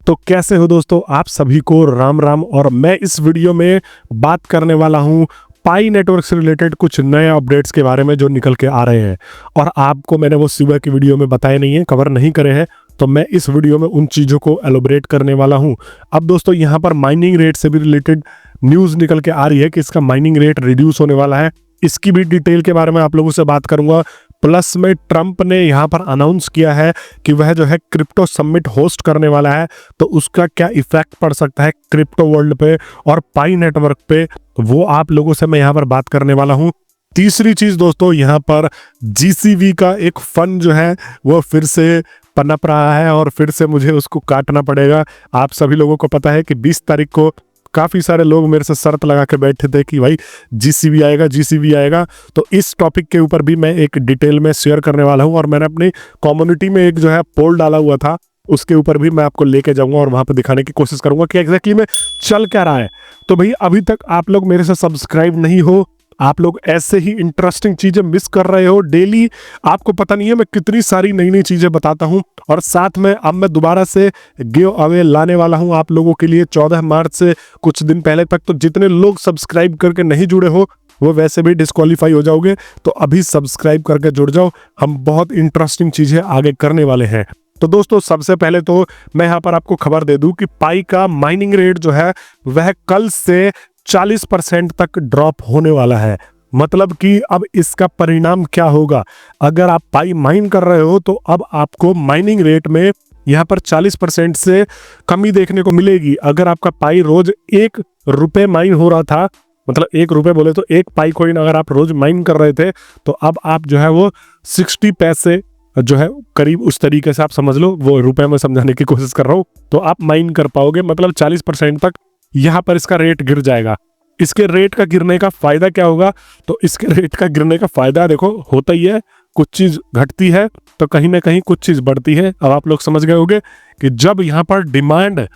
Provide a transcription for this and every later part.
तो कैसे हो दोस्तों, आप सभी को राम राम। और मैं इस वीडियो में बात करने वाला हूं पाई नेटवर्क से रिलेटेड कुछ नए अपडेट्स के बारे में जो निकल के आ रहे हैं। और आपको मैंने वो सुबह की वीडियो में बताए नहीं है, कवर नहीं करे हैं, तो मैं इस वीडियो में उन चीज़ों को एलोबरेट करने वाला हूं। अब दोस्तों यहाँ पर माइनिंग रेट से भी रिलेटेड न्यूज़ निकल के आ रही है कि इसका माइनिंग रेट रिड्यूस होने वाला है। इसकी भी डिटेल के बारे में आप लोगों से बात करूंगा। प्लस में ट्रंप ने यहाँ पर अनाउंस किया है कि वह जो है क्रिप्टो समिट होस्ट करने वाला है, तो उसका क्या इफेक्ट पड़ सकता है क्रिप्टो वर्ल्ड पे और पाई नेटवर्क पे, वो आप लोगों से मैं यहाँ पर बात करने वाला हूँ। तीसरी चीज दोस्तों, यहाँ पर जीसीवी का एक फंड जो है वो फिर से पनप रहा है और फिर से मुझे उसको काटना पड़ेगा। आप सभी लोगों को पता है कि 20 तारीख को काफ़ी सारे लोग मेरे से शर्त लगा के बैठे थे कि भाई जीसीबी आएगा, जीसीबी आएगा। तो इस टॉपिक के ऊपर भी मैं एक डिटेल में शेयर करने वाला हूं। और मैंने अपनी कम्युनिटी में एक जो है पोल डाला हुआ था, उसके ऊपर भी मैं आपको लेके जाऊंगा और वहां पर दिखाने की कोशिश करूंगा कि एग्जैक्टली में चल क्या रहा है। तो भाई अभी तक आप लोग मेरे से सब्सक्राइब नहीं हो, आप लोग ऐसे ही इंटरेस्टिंग चीजें मिस कर रहे हो। डेली आपको पता नहीं है मैं कितनी सारी नई नई चीजें बताता हूं। और साथ में अब मैं दोबारा से गिव अवे लाने वाला हूं आप लोगों के लिए 14 मार्च से कुछ दिन पहले तक। तो जितने लोग सब्सक्राइब करके नहीं जुड़े हो वो वैसे भी डिस्क्वालीफाई हो जाओगे, तो अभी सब्सक्राइब करके जुड़ जाओ। हम बहुत इंटरेस्टिंग चीजें आगे करने वाले हैं। तो दोस्तों सबसे पहले तो मैं यहाँ पर आपको खबर दे दूं कि पाई का माइनिंग रेट जो है वह कल से 40% तक ड्रॉप होने वाला है। मतलब कि अब इसका परिणाम क्या होगा, अगर आप पाई माइन कर रहे हो तो अब आपको माइनिंग रेट में यहाँ पर 40% से कमी देखने को मिलेगी। अगर आपका पाई रोज 1 रुपये माइन हो रहा था, मतलब 1 रुपये बोले तो 1 पाई कॉइन अगर आप रोज माइन कर रहे थे, तो अब आप जो है वो 60 पैसे जो है करीब, उस तरीके से आप समझ लो, वो रुपए में समझाने की कोशिश कर रहा हूँ, तो आप माइन कर पाओगे। मतलब 40% तक यहाँ पर इसका रेट गिर जाएगा। इसके रेट का गिरने का फायदा क्या होगा, तो इसके रेट का गिरने का फायदा देखो होता ही है, कुछ चीज घटती है तो कहीं ना कहीं कुछ चीज बढ़ती है। अब आप लोग समझ गए होंगे कि जब यहाँ पर डिमांड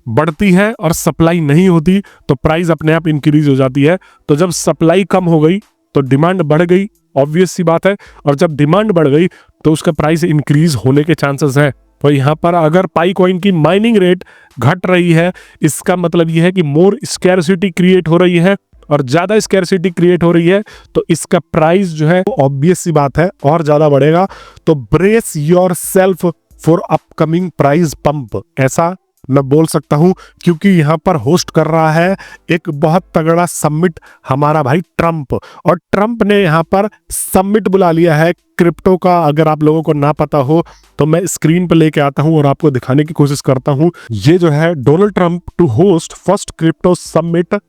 बढ़ती है और सप्लाई नहीं होती तो प्राइस अपने आप इंक्रीज हो जाती है। तो जब सप्लाई कम हो गई तो डिमांड बढ़ गई, ऑब्वियस सी बात है। और जब डिमांड बढ़ गई तो उसका प्राइस इंक्रीज होने के चांसेस है। तो यहाँ पर अगर पाई कॉइन की माइनिंग रेट घट रही है, इसका मतलब यह है कि मोर स्कैरसिटी क्रिएट हो रही है, और ज्यादा स्कैरसिटी क्रिएट हो रही है तो इसका प्राइस जो है ऑब्वियस सी बात है और ज्यादा बढ़ेगा। तो brace your self for upcoming price pump, ऐसा मैं बोल सकता हूं, क्योंकि यहां पर होस्ट कर रहा है एक बहुत तगड़ा समिट हमारा भाई ट्रंप। और ट्रंप ने यहां पर समिट बुला लिया है क्रिप्टो का। अगर आप लोगों को ना पता हो तो मैं स्क्रीन पर लेके आता हूं और आपको दिखाने की कोशिश करता हूं। ये जो है Donald Trump to host first crypto summit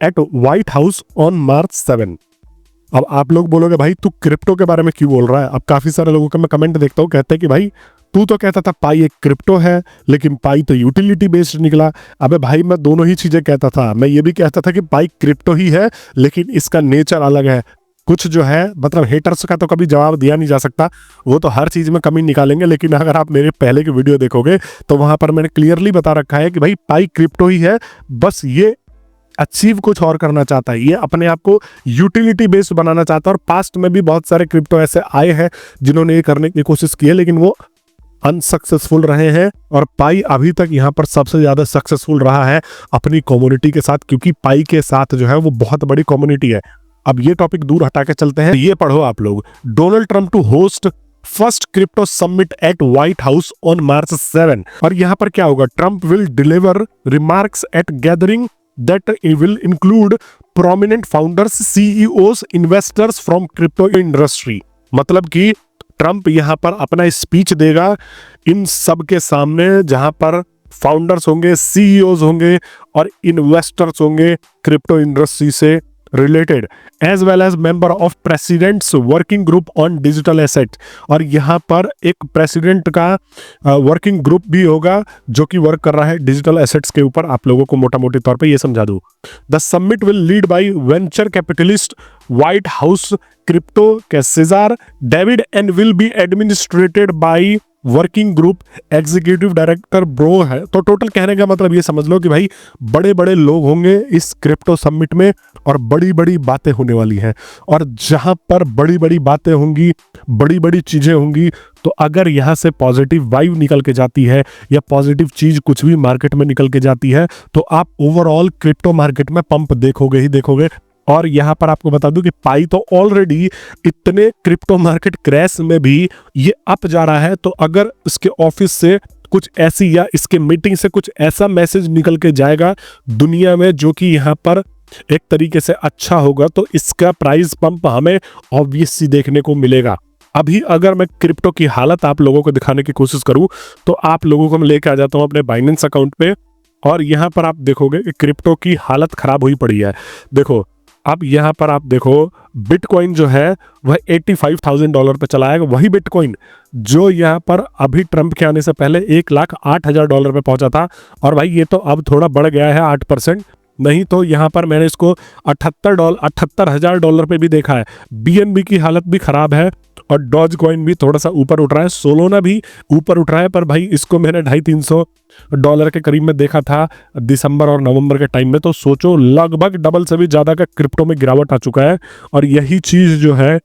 at White House on March 7। अब आप लोग बोलोगे भाई तू क्रिप्टो के बारे में क्यों बोल रहा है। अब काफी सारे लोगों का मैं कमेंट देखता हूँ, कहते हैं कि भाई तू तो कहता था पाई एक क्रिप्टो है, लेकिन पाई तो यूटिलिटी बेस्ड निकला। अबे भाई मैं दोनों ही चीजें कहता था। मैं ये भी कहता था कि पाई क्रिप्टो ही है, लेकिन इसका नेचर अलग है। कुछ जो है मतलब हेटर्स का तो कभी जवाब दिया नहीं जा सकता, वो तो हर चीज में कमी निकालेंगे। लेकिन अगर आप मेरे पहले की वीडियो देखोगे तो वहां पर मैंने क्लियरली बता रखा है कि भाई पाई क्रिप्टो ही है, बस ये अचीव कुछ और करना चाहता है, ये अपने आप को यूटिलिटी बेस्ड बनाना चाहता है। और पास्ट में भी बहुत सारे क्रिप्टो ऐसे आए हैं जिन्होंने ये करने की कोशिश की है, लेकिन वो अनसक्सेसफुल रहे हैं। और पाई अभी तक यहाँ पर सबसे ज्यादा सक्सेसफुल रहा है अपनी कम्युनिटी के साथ, क्योंकि पाई के साथ जो है वो बहुत बड़ी कम्युनिटी है। अब ये टॉपिक दूर हटा के चलते हैं, ये पढ़ो आप लोग। Donald Trump to host first crypto summit at White House on March 7। और यहाँ पर क्या होगा, Trump will deliver remarks at gathering that will include prominent founders, CEOs, investors from crypto industry। मतलब कि ट्रंप यहां पर अपना स्पीच देगा इन सब के सामने, जहां पर फाउंडर्स होंगे, सीईओज होंगे और इन्वेस्टर्स होंगे क्रिप्टो इंडस्ट्री से related, as well as member of president's working group on digital asset. और यहाँ पर एक प्रेसिडेंट का वर्किंग ग्रुप भी होगा जो कि वर्क कर रहा है डिजिटल एसेट्स के ऊपर। आप लोगों को मोटा मोटी तौर पे ये समझा दूं। The summit will lead by venture capitalist White House crypto के czar David and will be administrated by working group executive director bro है। तो टोटल कहने का मतलब ये समझ लो कि भाई बड़े बड़े लोग होंगे इस क्रिप्टो समिट में और बड़ी बड़ी बातें होने वाली हैं। और जहां पर बड़ी बड़ी बातें होंगी, बड़ी बड़ी चीजें होंगी। तो अगर यहाँ से पॉजिटिव वाइब निकल के जाती है या पॉजिटिव चीज कुछ भी मार्केट में निकल के जाती है तो आप ओवरऑल क्रिप्टो मार्केट में पंप देखोगे ही देखोगे। और यहाँ पर आपको बता दूं कि पाई तो ऑलरेडी इतने क्रिप्टो मार्केट क्रैश में भी ये अप जा रहा है। तो अगर इसके ऑफिस से कुछ ऐसी या इसके मीटिंग से कुछ ऐसा मैसेज निकल के जाएगा दुनिया में जो कि यहाँ पर एक तरीके से अच्छा होगा तो इसका प्राइस पंप हमें ऑब्वियसली देखने को मिलेगा। अभी अगर मैं क्रिप्टो की हालत आप लोगों को दिखाने की कोशिश करूं तो आप लोगों को मैं लेके आ जाता हूं अपने बाइनेंस अकाउंट पे और यहाँ पर आप देखोगे कि क्रिप्टो की हालत खराब हुई पड़ी है। देखो अब यहाँ पर आप देखो बिटकॉइन जो है वह $85,000 पे चला है। वही बिटकॉइन जो यहाँ पर अभी ट्रंप के आने से पहले $1,08,000 पे पहुंचा था। और भाई ये तो अब थोड़ा बढ़ गया है 8%, नहीं तो यहाँ पर मैंने इसको $78,000 पे भी देखा है। BNB की हालत भी खराब है और डॉज कॉइन भी थोड़ा सा ऊपर उठ रहा है, सोलोना भी ऊपर उठ रहा है। पर भाई इसको मैंने $250-300 के करीब में देखा था दिसंबर और नवंबर के टाइम में। तो सोचो लगभग डबल से भी ज़्यादा का क्रिप्टो में गिरावट आ चुका है। और यही चीज़ जो है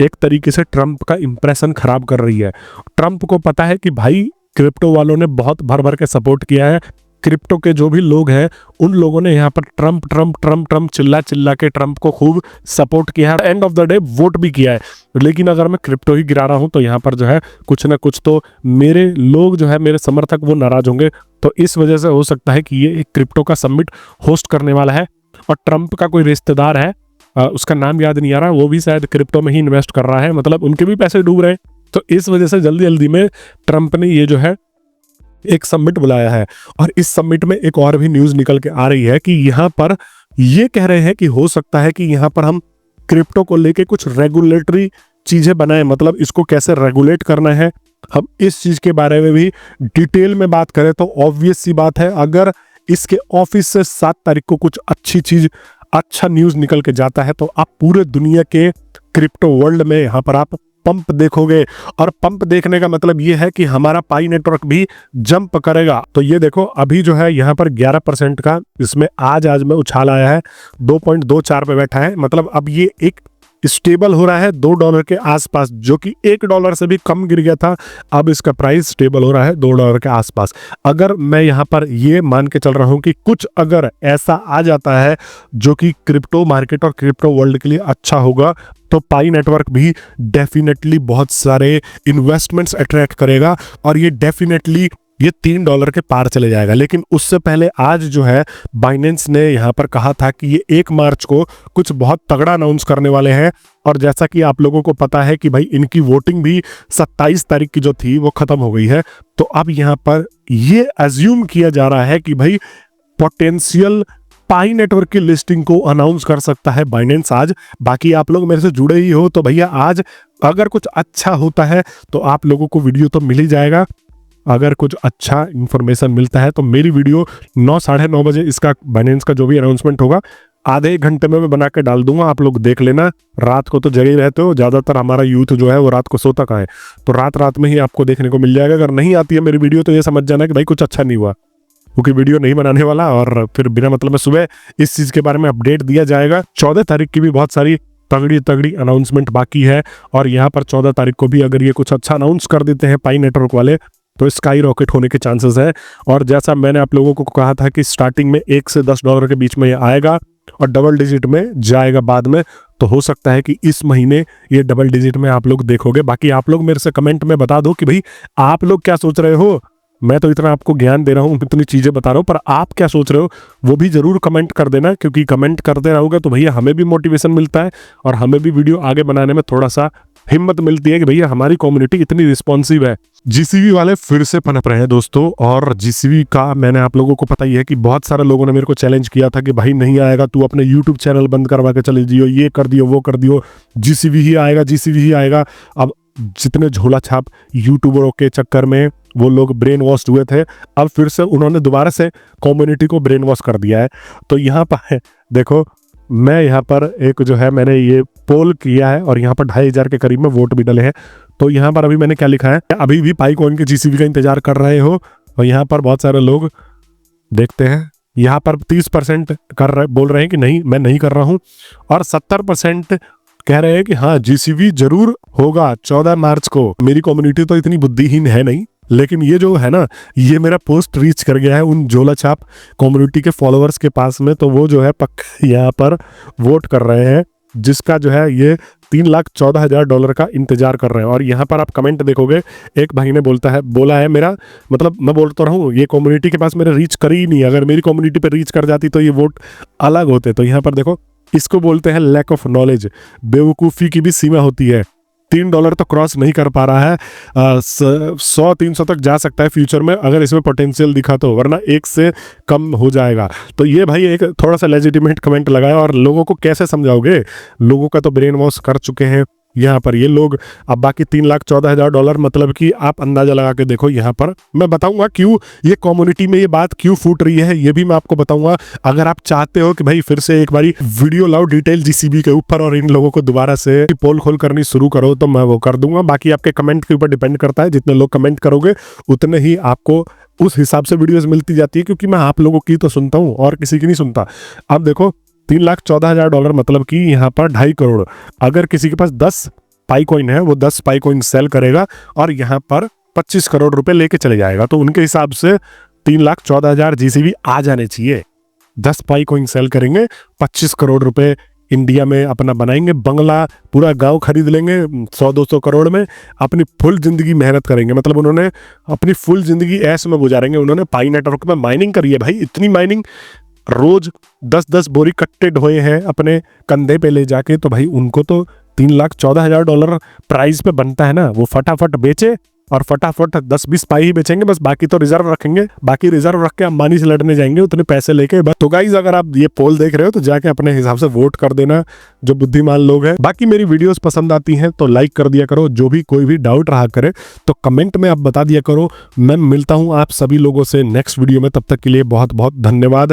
एक तरीके से ट्रंप का इंप्रेशन खराब कर रही है। ट्रंप को पता है कि भाई क्रिप्टो वालों ने बहुत भर भर के सपोर्ट किया है। क्रिप्टो के जो भी लोग हैं उन लोगों ने यहाँ पर ट्रंप ट्रंप ट्रंप ट्रंप चिल्ला चिल्ला के ट्रंप को खूब सपोर्ट किया है। End of the day vote भी किया है। लेकिन अगर मैं क्रिप्टो ही गिरा रहा हूँ तो यहाँ पर जो है कुछ ना कुछ तो मेरे लोग जो है मेरे समर्थक वो नाराज होंगे। तो इस वजह से हो सकता है कि ये एक क्रिप्टो का समिट होस्ट करने वाला है और ट्रंप का कोई रिश्तेदार है, उसका नाम याद नहीं आ रहा, वो भी शायद क्रिप्टो में ही इन्वेस्ट कर रहा है, मतलब उनके भी पैसे डूब रहे हैं। तो इस वजह से जल्दी जल्दी में ट्रंप ने ये जो है एक समिट बुलाया है। और इस समिट में एक और भी न्यूज निकल के आ रही है कि यहाँ पर ये कह रहे हैं कि हो सकता है कि यहाँ पर हम क्रिप्टो को लेके कुछ रेगुलेटरी चीजें बनाएं, मतलब इसको कैसे रेगुलेट करना है। हम इस चीज के बारे में भी डिटेल में बात करें तो ऑब्वियस सी बात है अगर इसके ऑफिस से 7 तारीख को कुछ अच्छी चीज अच्छा न्यूज निकल के जाता है तो आप पूरे दुनिया के क्रिप्टो वर्ल्ड में यहाँ पर आप पंप देखोगे। और पंप देखने का मतलब ये है कि हमारा पाई नेटवर्क भी जंप करेगा। तो ये देखो अभी जो है यहाँ पर 11% का इसमें आज में उछाल आया है, 2.24 पे बैठा है। मतलब अब ये एक स्टेबल हो रहा है $2 के आसपास, जो कि $1 से भी कम गिर गया था। अब इसका प्राइस स्टेबल हो रहा है $2 के आसपास। अगर मैं यहाँ पर ये मान के चल रहा हूँ कि कुछ अगर ऐसा आ जाता है जो कि क्रिप्टो मार्केट और क्रिप्टो वर्ल्ड के लिए अच्छा होगा तो पाई नेटवर्क भी डेफिनेटली बहुत सारे इन्वेस्टमेंट्स अट्रैक्ट करेगा और ये डेफिनेटली ये $3 के पार चले जाएगा। लेकिन उससे पहले आज जो है बाइनेंस ने यहाँ पर कहा था कि ये 1 मार्च को कुछ बहुत तगड़ा अनाउंस करने वाले हैं। और जैसा कि आप लोगों को पता है कि भाई इनकी वोटिंग भी 27 तारीख की जो थी वो खत्म हो गई है। तो अब यहाँ पर ये अज्यूम किया जा रहा है कि भाई पोटेंशियल पाई नेटवर्क की लिस्टिंग को अनाउंस कर सकता है बाइनेंस आज। बाकी आप लोग मेरे से जुड़े ही हो तो भैया आज अगर कुछ अच्छा होता है तो आप लोगों को वीडियो तो मिल ही जाएगा। अगर कुछ अच्छा इंफॉर्मेशन मिलता है तो मेरी वीडियो 9 साढ़े 9 बजे इसका बाइनेंस का जो भी अनाउंसमेंट होगा आधे 1 घंटे में मैं बना के डाल दूंगा। आप लोग देख लेना। रात को तो जगे ही रहते हो, ज़्यादातर हमारा यूथ जो है वो रात को सोता कहाँ है, तो रात में ही आपको देखने को मिल जाएगा। अगर नहीं आती है मेरी वीडियो तो ये समझ जाना कि भाई कुछ अच्छा नहीं हुआ, क्योंकि वीडियो नहीं बनाने वाला और फिर बिना मतलब में सुबह इस चीज़ के बारे में अपडेट दिया जाएगा। 14 तारीख की भी बहुत सारी तगड़ी अनाउंसमेंट बाकी है और यहाँ पर 14 तारीख को भी अगर ये कुछ अच्छा अनाउंस कर देते हैं पाई नेटवर्क वाले तो स्काई रॉकेट होने के चांसेस है। और जैसा मैंने आप लोगों को कहा था कि स्टार्टिंग में $1 से $10 के बीच में ये आएगा और डबल डिजिट में जाएगा बाद में, तो हो सकता है कि इस महीने ये डबल डिजिट में आप लोग देखोगे। बाकी आप लोग मेरे से कमेंट में बता दो कि भाई आप लोग क्या सोच रहे हो। मैं तो इतना आपको ज्ञान दे रहा हूँ, इतनी चीज़ें बता रहा हूँ, पर आप क्या सोच रहे हो वो भी ज़रूर कमेंट कर देना, क्योंकि कमेंट करते रहोगे तो भैया हमें भी मोटिवेशन मिलता है और हमें भी वीडियो आगे बनाने में थोड़ा सा हिम्मत मिलती है कि भैया हमारी कम्युनिटी इतनी रिस्पॉन्सिव है। जीसीवी वाले फिर से पनप रहे हैं दोस्तों। और जीसीवी का मैंने आप लोगों को पता ही है कि बहुत सारे लोगों ने मेरे को चैलेंज किया था कि भाई नहीं आएगा, तू अपने यूट्यूब चैनल बंद करवा के चले जियो, ये कर दियो वो कर दियो, जीसीवी ही आएगा, जीसीवी ही आएगा। अब जितने झोला छाप यूट्यूबरों के चक्कर में वो लोग ब्रेन वॉश हुए थे, अब फिर से उन्होंने दोबारा से कम्युनिटी को ब्रेन वॉश कर दिया है। तो यहाँ पर देखो मैं यहाँ पर एक जो है मैंने ये पोल किया है और यहाँ पर 2,500 के करीब में वोट भी डले हैं। तो यहाँ पर अभी मैंने क्या लिखा है, अभी भी पाई कॉइन के जीसीवी का इंतजार कर रहे हो। और यहाँ पर बहुत सारे लोग देखते हैं, यहाँ पर 30% बोल रहे हैं कि नहीं मैं नहीं कर रहा हूँ और 70% कह रहे हैं कि हाँ जीसीवी जरूर होगा 14 मार्च को। मेरी कम्युनिटी तो इतनी बुद्धिहीन है नहीं, लेकिन ये जो है ना, ये मेरा पोस्ट रीच कर गया है उन झोला छाप कम्युनिटी के फॉलोअर्स के पास में, तो वो जो है पक्का यहाँ पर वोट कर रहे हैं, जिसका जो है ये $3,14,000 का इंतजार कर रहे हैं। और यहाँ पर आप कमेंट देखोगे, एक भाई ने बोला है मेरा मतलब मैं बोल तो रहा हूँ, ये कम्युनिटी के पास मेरे रीच करी ही नहीं, अगर मेरी कम्युनिटी पे रीच कर जाती तो ये वोट अलग होते। तो यहाँ पर देखो, इसको बोलते हैं लैक ऑफ नॉलेज, बेवकूफ़ी की भी सीमा होती है। $3 तो क्रॉस नहीं कर पा रहा है, 100-300 तक जा सकता है फ्यूचर में अगर इसमें पोटेंशियल दिखा तो, वरना 1 से कम हो जाएगा। तो ये भाई एक थोड़ा सा लेजिटिमेट कमेंट लगाया, और लोगों को कैसे समझाओगे, लोगों का तो ब्रेन वॉश कर चुके हैं यहाँ पर ये लोग। अब बाकी $3,14,000 मतलब कि आप अंदाजा लगा के देखो। यहाँ पर मैं बताऊंगा क्यों ये कम्युनिटी में ये बात क्यों फूट रही है, ये भी मैं आपको बताऊंगा। अगर आप चाहते हो कि भाई फिर से एक बारी वीडियो लाओ डिटेल जीसीबी के ऊपर और इन लोगों को दोबारा से पोल खोल करनी शुरू करो, तो मैं वो कर दूंगा। बाकी आपके कमेंट के ऊपर डिपेंड करता है, जितने लोग कमेंट करोगे उतने ही आपको उस हिसाब से वीडियोज मिलती जाती है, क्योंकि मैं आप लोगों की तो सुनता हूँ और किसी की नहीं सुनता। अब देखो $3,14,000 मतलब कि यहाँ पर 2.5 करोड़। अगर किसी के पास 10 पाई कॉइन है, वो 10 पाई कॉइन सेल करेगा और यहाँ पर 25 करोड़ रुपए लेके चले जाएगा। तो उनके हिसाब से 3,14,000 जीसीबी आ जाने चाहिए। 10 पाई कॉइन सेल करेंगे, 25 करोड़ रुपए इंडिया में अपना बनाएंगे, बंगला पूरा गांव खरीद लेंगे 100-200 करोड़ में, अपनी फुल जिंदगी मेहनत करेंगे। मतलब उन्होंने अपनी फुल जिंदगी ऐश में गुजारेंगे। उन्होंने पाई नेटवर्क में माइनिंग करी है भाई, इतनी माइनिंग, रोज 10-10 बोरी कट्टे ढोए हैं अपने कंधे पे ले जाके। तो भाई उनको तो $3,14,000 प्राइस पे बनता है ना, वो फटाफट बेचे और फटाफट 10-20 पाई ही बेचेंगे बस, बाकी तो रिजर्व रखेंगे। बाकी रिजर्व रख के अंबानी से लड़ने जाएंगे उतने पैसे लेके बस। तो गाइज अगर आप ये पोल देख रहे हो तो जाके अपने हिसाब से वोट कर देना, जो बुद्धिमान लोग हैं। बाकी मेरी वीडियोस पसंद आती हैं तो लाइक कर दिया करो, जो भी कोई भी डाउट रहा करे तो कमेंट में आप बता दिया करो। मैं मिलता हूँ आप सभी लोगों से नेक्स्ट वीडियो में, तब तक के लिए बहुत बहुत धन्यवाद।